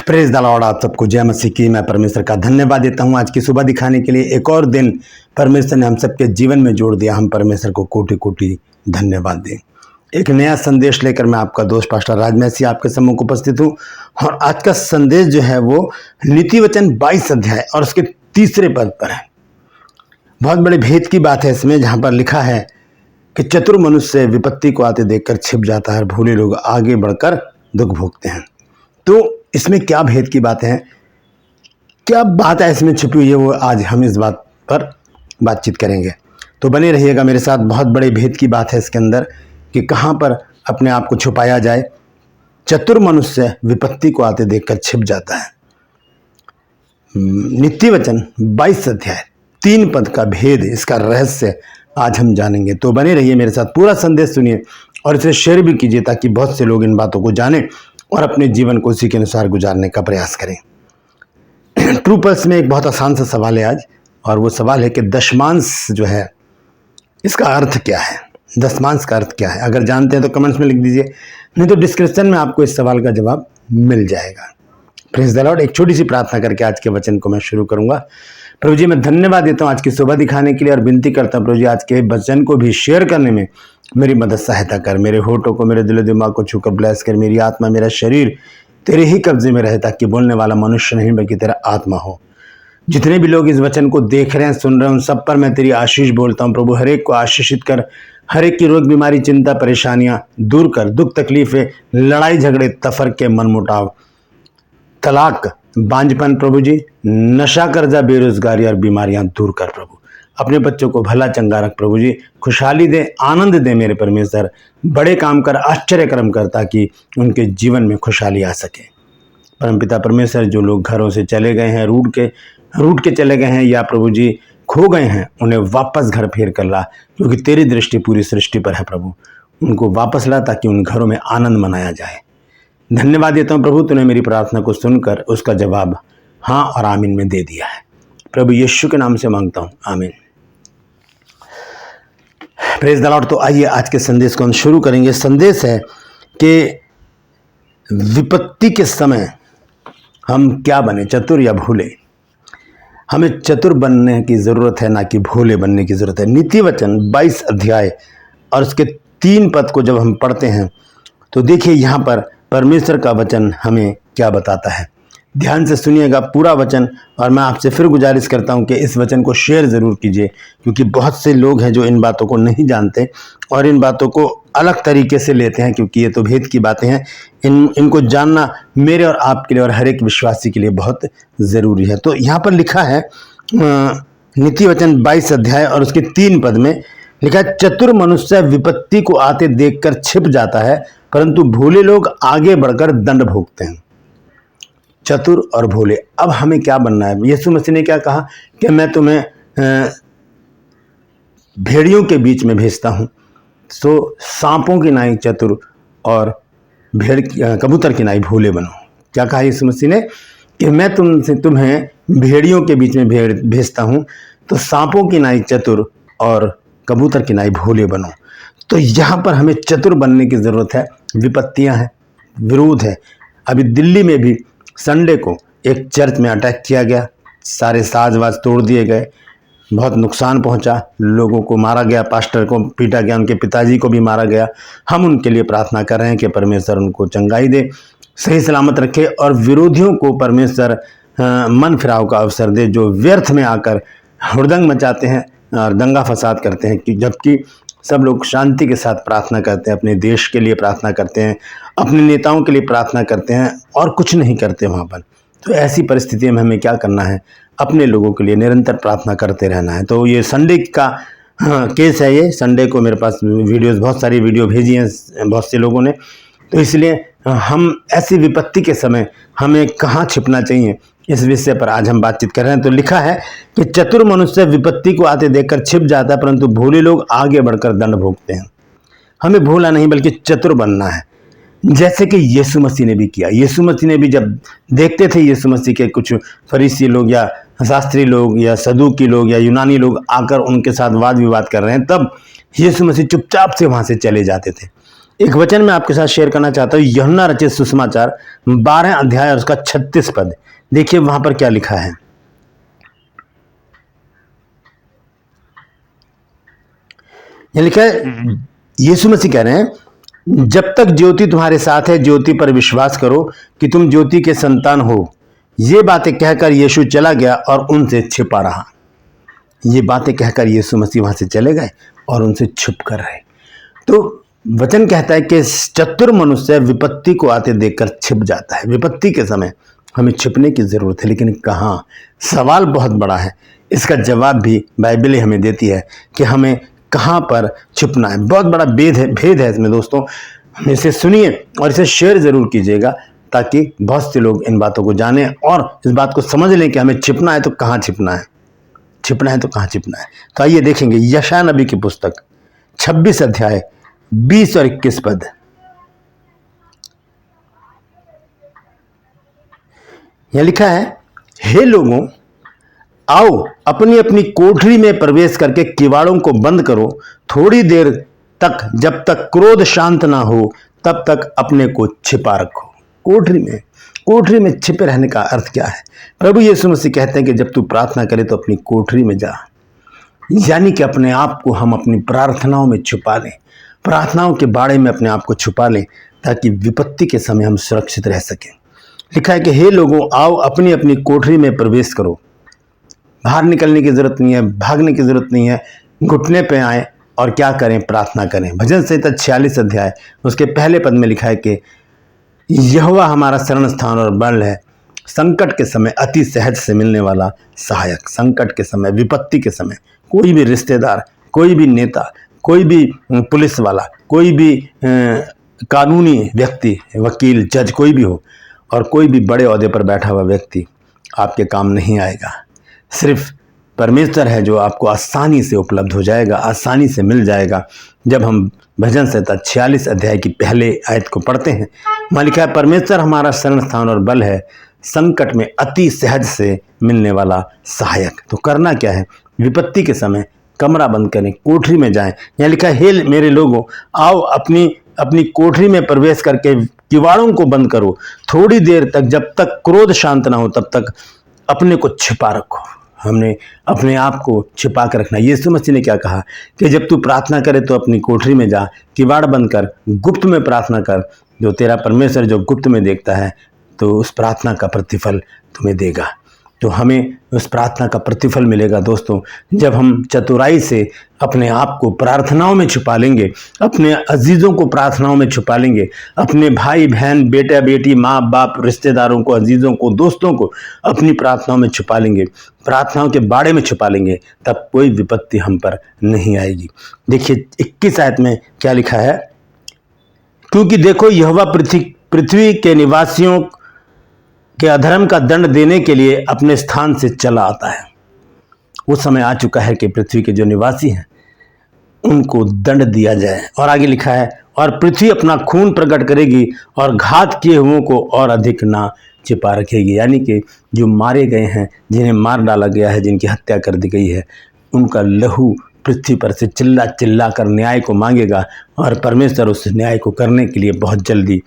Praise the Lord. आप सबको जय मसीह की। मैं परमेश्वर का धन्यवाद देता हूं आज की सुबह दिखाने के लिए। एक और दिन परमेश्वर ने हम सबके जीवन में जोड़ दिया। हम परमेश्वर को कोटि कोटि धन्यवाद दें। एक नया संदेश लेकर मैं आपका दोस्त पास्टर राजमैसी आपके सम्मुख उपस्थित हूं। और आज का संदेश जो है वो नीति वचन 22 अध्याय और उसके तीसरे पद पर है। बहुत बड़े भेद की बात है इसमें, जहां पर लिखा है कि चतुर मनुष्य विपत्ति को आते देखकर छिप जाता है, भोले लोग आगे बढ़कर दुख भोगते हैं। तो इसमें क्या भेद की बात है, क्या बात है इसमें छुपी हुई है, वो आज हम इस बात पर बातचीत करेंगे। तो बने रहिएगा मेरे साथ। बहुत बड़े भेद की बात है इसके अंदर कि कहाँ पर अपने आप को छुपाया जाए। चतुर मनुष्य विपत्ति को आते देखकर छिप जाता है। नीति वचन 22 अध्याय 3 पद का भेद, इसका रहस्य आज हम जानेंगे। तो बने रहिए मेरे साथ, पूरा संदेश सुनिए और इसे शेयर भी कीजिए ताकि बहुत से लोग इन बातों को जानें और अपने जीवन को उसी के अनुसार गुजारने का प्रयास करें। ट्रू पल्स में एक बहुत आसान सा सवाल है आज, और वो सवाल है कि दशमांश जो है इसका अर्थ क्या है। दशमांश का अर्थ क्या है? अगर जानते हैं तो कमेंट्स में लिख दीजिए, नहीं तो डिस्क्रिप्शन में आपको इस सवाल का जवाब मिल जाएगा। Praise the Lord. एक छोटी सी प्रार्थना करके आज के वचन को मैं शुरू करूंगा। प्रभु जी, मैं धन्यवाद देता हूँ आज की सुबह दिखाने के लिए और विनती करता हूँ प्रभु जी, आज के वचन को भी शेयर करने में मेरी मदद सहायता कर। मेरे होठों को, मेरे दिल दिमाग को छूकर ब्लेस कर। मेरी आत्मा, मेरा शरीर तेरे ही कब्जे में रहे, ताकि बोलने वाला मनुष्य नहीं बल्कि तेरा आत्मा हो। जितने भी लोग इस वचन को देख रहे हैं, सुन रहे हैं, उन सब पर मैं तेरी आशीष बोलता हूँ प्रभु। हर एक को आशीषित कर, हर एक की रोग बीमारी, चिंता, परेशानियां दूर कर। दुख तकलीफें, लड़ाई झगड़े, तफरके, मनमुटाव, तलाक, बांझपन प्रभु जी, नशा, कर्जा, बेरोजगारी और बीमारियां दूर कर प्रभु। अपने बच्चों को भला चंगा रख प्रभु जी। खुशहाली दे, आनंद दे मेरे परमेश्वर। बड़े काम कर, आश्चर्य कर्म कर, ताकि उनके जीवन में खुशहाली आ सके। परमपिता परमेश्वर, जो लोग घरों से चले गए हैं, रूठ के चले गए हैं, या प्रभु जी खो गए हैं, उन्हें वापस घर फेर कर ला, क्योंकि तेरी दृष्टि पूरी सृष्टि पर है प्रभु। उनको वापस ला ताकि उन घरों में आनंद मनाया जाए। धन्यवाद देता हूँ प्रभु, तूने मेरी प्रार्थना को सुनकर उसका जवाब हाँ और आमीन में दे दिया है। प्रभु यीशु के नाम से मांगता हूँ, आमीन। Praise the Lord. तो आइए आज के संदेश को हम शुरू करेंगे। संदेश है कि विपत्ति के समय हम क्या बने, चतुर या भोले। हमें चतुर बनने की ज़रूरत है, ना कि भोले बनने की ज़रूरत है। नीति वचन 22 अध्याय और उसके 3 पद को जब हम पढ़ते हैं तो देखिए यहाँ पर परमेश्वर का वचन हमें क्या बताता है। ध्यान से सुनिएगा पूरा वचन, और मैं आपसे फिर गुजारिश करता हूँ कि इस वचन को शेयर ज़रूर कीजिए, क्योंकि बहुत से लोग हैं जो इन बातों को नहीं जानते और इन बातों को अलग तरीके से लेते हैं, क्योंकि ये तो भेद की बातें हैं। इनको जानना मेरे और आपके लिए और हर एक विश्वासी के लिए बहुत ज़रूरी है। तो यहाँ पर लिखा है नीति वचन 22 अध्याय और उसके 3 पद में लिखा है, चतुर मनुष्य विपत्ति को आते देखकर छिप जाता है, परंतु भोले लोग आगे बढ़कर दंड भोगते हैं। चतुर और भोले। अब हमें क्या बनना है? यीशु मसीह ने क्या कहा कि मैं तुम्हें भेड़ियों के बीच में भेजता हूँ, सो सांपों की नाई चतुर और कबूतर की नाई भोले बनो। क्या कहा यीशु मसीह ने? कि मैं तुम्हें भेड़ियों के बीच में भेजता हूँ, तो सांपों की नाई चतुर और कबूतर की नाई भोले बनो। तो यहाँ पर हमें चतुर बनने की ज़रूरत है। विपत्तियाँ हैं, विरोध है। अभी दिल्ली में भी संडे को एक चर्च में अटैक किया गया, सारे साजवाज तोड़ दिए गए, बहुत नुकसान पहुंचा, लोगों को मारा गया, पास्टर को पीटा गया, उनके पिताजी को भी मारा गया। हम उनके लिए प्रार्थना कर रहे हैं कि परमेश्वर उनको चंगाई दे, सही सलामत रखे, और विरोधियों को परमेश्वर मन फिराव का अवसर दे, जो व्यर्थ में आकर हुड़दंग मचाते हैं और दंगा फसाद करते हैं, कि जबकि सब लोग शांति के साथ प्रार्थना करते हैं, अपने देश के लिए प्रार्थना करते हैं, अपने नेताओं के लिए प्रार्थना करते हैं, और कुछ नहीं करते वहाँ पर। तो ऐसी परिस्थिति में हमें क्या करना है? अपने लोगों के लिए निरंतर प्रार्थना करते रहना है। तो ये संडे का केस है। ये संडे को मेरे पास वीडियोस, बहुत सारी वीडियो भेजी हैं बहुत से लोगों ने। तो इसलिए हम ऐसी विपत्ति के समय हमें कहाँ छिपना चाहिए, इस विषय पर आज हम बातचीत कर रहे हैं। तो लिखा है कि चतुर मनुष्य विपत्ति को आते देखकर छिप जाता है, परंतु भोले लोग आगे बढ़कर दंड भोगते हैं। हमें भोला नहीं बल्कि चतुर बनना है, जैसे कि यीशु मसीह ने भी किया। यीशु मसीह ने भी जब देखते थे यीशु मसीह के कुछ फरीसी लोग या शास्त्री लोग या सदूकी लोग या यूनानी लोग आकर उनके साथ वाद विवाद कर रहे हैं, तब यीशु मसीह चुपचाप से वहाँ से चले जाते थे। एक वचन मैं आपके साथ शेयर करना चाहता हूँ, यूहन्ना रचित सुसमाचार 12 अध्याय और उसका 36 पद। देखिए वहां पर क्या लिखा है। यह लिखा है, यीशु मसीह कह रहे हैं, जब तक ज्योति तुम्हारे साथ है ज्योति पर विश्वास करो कि तुम ज्योति के संतान हो। ये बातें कहकर यीशु चला गया और उनसे छिपा रहा। ये बातें कहकर यीशु मसीह वहां से चले गए और उनसे छुप कर रहे। तो वचन कहता है कि चतुर मनुष्य विपत्ति को आते देखकर छिप जाता है। विपत्ति के समय हमें छिपने की जरूरत है, लेकिन कहाँ? सवाल बहुत बड़ा है। इसका जवाब भी बाइबल हमें देती है कि हमें कहाँ पर छिपना है। बहुत बड़ा भेद है इसमें दोस्तों। इसे सुनिए और इसे शेयर जरूर कीजिएगा ताकि बहुत से लोग इन बातों को जानें और इस बात को समझ लें कि हमें छिपना है तो कहाँ छिपना है, छिपना है तो कहाँ छिपना है। तो आइए देखेंगे यशायाह नबी की पुस्तक 26 अध्याय 20 और 21 पद। यह लिखा है, हे लोगों आओ अपनी अपनी कोठरी में प्रवेश करके किवाड़ों को बंद करो। थोड़ी देर तक, जब तक क्रोध शांत ना हो तब तक अपने को छिपा रखो। कोठरी में छिपे रहने का अर्थ क्या है? प्रभु यीशु मसीह कहते हैं कि जब तू प्रार्थना करे तो अपनी कोठरी में जा, यानी कि अपने आप को हम अपनी प्रार्थनाओं में छुपा लें, प्रार्थनाओं के बारे में अपने आप को छुपा लें ताकि विपत्ति के समय हम सुरक्षित रह सकें। लिखा है कि हे लोगों आओ अपनी अपनी कोठरी में प्रवेश करो। बाहर निकलने की जरूरत नहीं है, भागने की जरूरत नहीं है। घुटने पे आए और क्या करें? प्रार्थना करें। भजन संहिता 46 अध्याय उसके पहले पद में लिखा है कि यहोवा हमारा शरण स्थान और बल है, संकट के समय अति सहज से मिलने वाला सहायक। संकट के समय, विपत्ति के समय कोई भी रिश्तेदार, कोई भी नेता, कोई भी पुलिस वाला, कोई भी कानूनी व्यक्ति, वकील, जज, कोई भी हो और कोई भी बड़े ओहदे पर बैठा हुआ व्यक्ति आपके काम नहीं आएगा। सिर्फ परमेश्वर है जो आपको आसानी से उपलब्ध हो जाएगा, आसानी से मिल जाएगा। जब हम भजन संहिता 46 अध्याय की पहले आयत को पढ़ते हैं, वहाँ लिखा है, परमेश्वर हमारा शरण स्थान और बल है, संकट में अति सहज से मिलने वाला सहायक। तो करना क्या है? विपत्ति के समय कमरा बंद करें, कोठरी में जाएं। यहाँ लिखा है, हे मेरे लोगों आओ अपनी अपनी कोठरी में प्रवेश करके किवाड़ों को बंद करो। थोड़ी देर तक, जब तक क्रोध शांत ना हो तब तक अपने को छिपा रखो। हमने अपने आप को छिपा कर रखना। यीशु मसीह ने क्या कहा कि जब तू प्रार्थना करे तो अपनी कोठरी में जा, किवाड़ बंद कर, गुप्त में प्रार्थना कर। जो तेरा परमेश्वर जो गुप्त में देखता है तो उस प्रार्थना का प्रतिफल तुम्हें देगा। तो हमें उस प्रार्थना का प्रतिफल मिलेगा दोस्तों जब हम चतुराई से अपने आप को प्रार्थनाओं में छुपा लेंगे, अपने अजीज़ों को प्रार्थनाओं में छुपा लेंगे, अपने भाई बहन, बेटा बेटी, माँ बाप, रिश्तेदारों को, अजीज़ों को, दोस्तों को अपनी प्रार्थनाओं में छुपा लेंगे, प्रार्थनाओं के बाड़े में छुपा लेंगे, तब कोई विपत्ति हम पर नहीं आएगी। देखिए 21 आयत में क्या लिखा है, क्योंकि देखो यहोवा पृथ्वी के निवासियों के अधर्म का दंड देने के लिए अपने स्थान से चला आता है। वो समय आ चुका है कि पृथ्वी के जो निवासी हैं उनको दंड दिया जाए। और आगे लिखा है, और पृथ्वी अपना खून प्रकट करेगी और घात किए हुओं को और अधिक ना छिपा रखेगी। यानी कि जो मारे गए हैं, जिन्हें मार डाला गया है, जिनकी हत्या कर दी गई है, उनका लहू पृथ्वी पर से चिल्ला चिल्ला कर न्याय को मांगेगा और परमेश्वर उस न्याय को करने के लिए बहुत जल्दी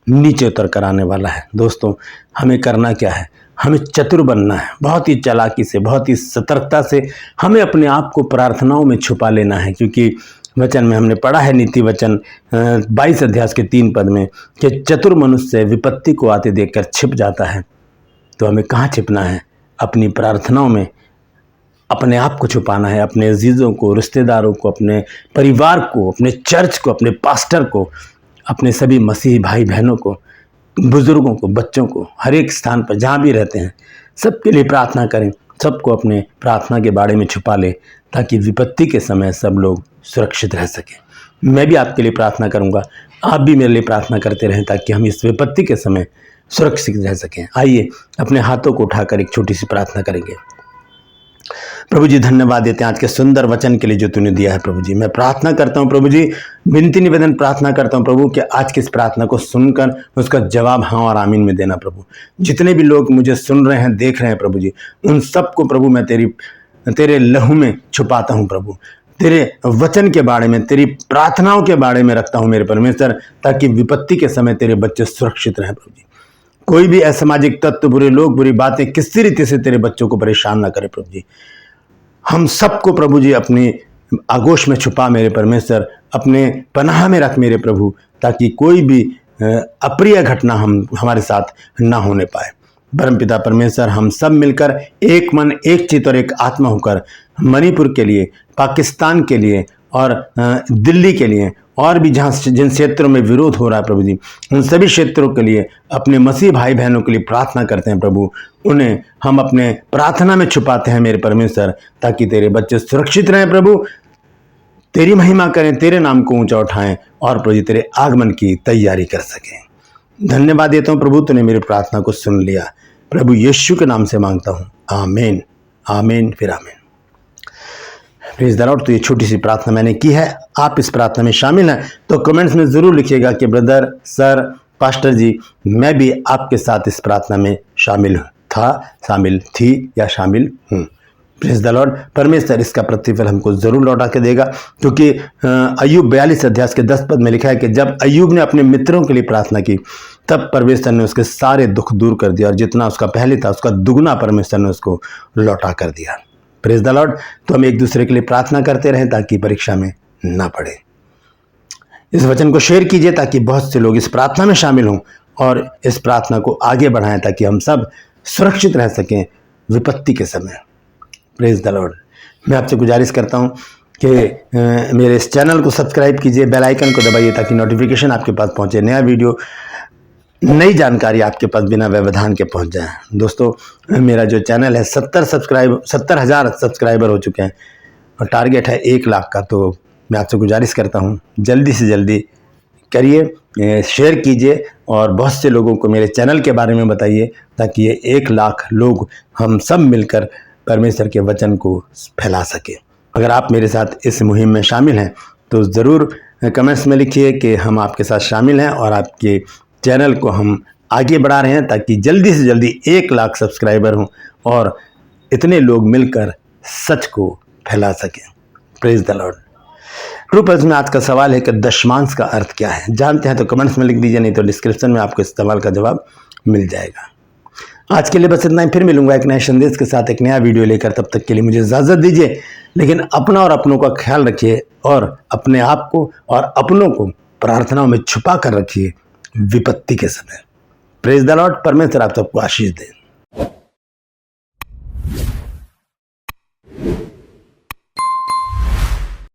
नीचे उतर कर आने वाला है। दोस्तों हमें करना क्या है? हमें चतुर बनना है, बहुत ही चालाकी से, बहुत ही सतर्कता से हमें अपने आप को प्रार्थनाओं में छुपा लेना है। क्योंकि वचन में हमने पढ़ा है, नीति वचन 22 अध्याय के 3 पद में कि चतुर मनुष्य विपत्ति को आते देखकर छिप जाता है। तो हमें कहाँ छिपना है? अपनी प्रार्थनाओं में अपने आप को छुपाना है, अपने अजीज़ों को, रिश्तेदारों को, अपने परिवार को, अपने चर्च को, अपने पास्टर को, अपने सभी मसीही भाई बहनों को, बुजुर्गों को, बच्चों को, हर एक स्थान पर जहाँ भी रहते हैं सबके लिए प्रार्थना करें, सबको अपने प्रार्थना के बारे में छुपा लें ताकि विपत्ति के समय सब लोग सुरक्षित रह सकें। मैं भी आपके लिए प्रार्थना करूँगा, आप भी मेरे लिए प्रार्थना करते रहें ताकि हम इस विपत्ति के समय सुरक्षित रह सकें। आइए अपने हाथों को उठाकर एक छोटी सी प्रार्थना करेंगे। प्रभु जी धन्यवाद देते हैं आज के सुंदर वचन के लिए जो तूने दिया है। प्रभु जी मैं प्रार्थना करता हूँ, प्रभु जी विनती निवेदन प्रार्थना करता हूँ प्रभु कि आज की इस प्रार्थना को सुनकर उसका जवाब हाँ और आमीन में देना। प्रभु जितने भी लोग मुझे सुन रहे हैं, देख रहे हैं प्रभु जी, उन सबको प्रभु मैं तेरे लहू में छुपाता हूँ। प्रभु तेरे वचन के बारे में, तेरी प्रार्थनाओं के बारे में रखता हूँ मेरे परमेश्वर, ताकि विपत्ति के समय तेरे बच्चे सुरक्षित रहें प्रभु जी। कोई भी असामाजिक तत्व, बुरे लोग, बुरी बातें किसी रीति से तेरे बच्चों को परेशान ना करे प्रभु जी। हम सबको प्रभु जी अपनी आगोश में छुपा मेरे परमेश्वर, अपने पनाह में रख मेरे प्रभु, ताकि कोई भी अप्रिय घटना हमारे साथ ना होने पाए। परमपिता परमेश्वर, हम सब मिलकर एक मन, एक चित्त और एक आत्मा होकर मणिपुर के लिए, पाकिस्तान के लिए और दिल्ली के लिए और भी जहाँ जिन क्षेत्रों में विरोध हो रहा है प्रभु जी, उन सभी क्षेत्रों के लिए अपने मसीह भाई बहनों के लिए प्रार्थना करते हैं प्रभु। उन्हें हम अपने प्रार्थना में छुपाते हैं मेरे परमेश्वर, ताकि तेरे बच्चे सुरक्षित रहें प्रभु, तेरी महिमा करें, तेरे नाम को ऊंचा उठाएं और प्रभु जी तेरे आगमन की तैयारी कर सकें। धन्यवाद देता हूं प्रभु, तूने मेरी प्रार्थना को सुन लिया। प्रभु यीशु के नाम से मांगता हूं, आमीन, आमीन, फिर आमीन। Please the Lord. तो ये छोटी सी प्रार्थना मैंने की है। आप इस प्रार्थना में शामिल हैं तो कमेंट्स में जरूर लिखिएगा कि ब्रदर, सर, पास्टर जी, मैं भी आपके साथ इस प्रार्थना में शामिल था, शामिल थी या शामिल हूँ। Praise the Lord. परमेश्वर इसका प्रतिफल हमको जरूर लौटा के देगा, क्योंकि अय्यूब 42 अध्याय के 10 पद में लिखा है कि जब अय्यूब ने अपने मित्रों के लिए प्रार्थना की, तब परमेश्वर ने उसके सारे दुख दूर कर दिया और जितना उसका पहले था उसका दुगना परमेश्वर ने उसको लौटा कर दिया। Praise the Lord. तो हम एक दूसरे के लिए प्रार्थना करते रहें ताकि परीक्षा में ना पड़े। इस वचन को शेयर कीजिए ताकि बहुत से लोग इस प्रार्थना में शामिल हों और इस प्रार्थना को आगे बढ़ाएं, ताकि हम सब सुरक्षित रह सकें विपत्ति के समय। Praise the Lord. मैं आपसे गुजारिश करता हूं कि मेरे इस चैनल को सब्सक्राइब कीजिए, बेल आइकन को दबाइए ताकि नोटिफिकेशन आपके पास पहुंचे, नया वीडियो, नई जानकारी आपके पास बिना व्यवधान के पहुंच जाए। दोस्तों, मेरा जो चैनल है 70,000 सब्सक्राइबर हो चुके हैं और टारगेट है 1 लाख का। तो मैं आपसे गुजारिश करता हूं जल्दी से जल्दी करिए, शेयर कीजिए और बहुत से लोगों को मेरे चैनल के बारे में बताइए, ताकि ये 1 लाख लोग हम सब मिलकर परमेश्वर के वचन को फैला सके। अगर आप मेरे साथ इस मुहिम में शामिल हैं तो ज़रूर कमेंट्स में लिखिए कि हम आपके साथ शामिल हैं और आपके चैनल को हम आगे बढ़ा रहे हैं, ताकि जल्दी से जल्दी 1 लाख सब्सक्राइबर हों और इतने लोग मिलकर सच को फैला सकें। Praise the Lord. True pulse में आज का सवाल है कि दशमांश का अर्थ क्या है। जानते हैं तो कमेंट्स में लिख दीजिए, नहीं तो डिस्क्रिप्शन में आपको इस सवाल का जवाब मिल जाएगा। आज के लिए बस इतना ही। फिर मिलूंगा एक नए संदेश के साथ, एक नया वीडियो लेकर। तब तक के लिए मुझे इजाज़त दीजिए, लेकिन अपना और अपनों का ख्याल रखिए और अपने आप को और अपनों को प्रार्थनाओं में छुपा कर रखिए विपत्ति के समय। Praise the Lord. परमेश्वर आप सबको आशीष दे।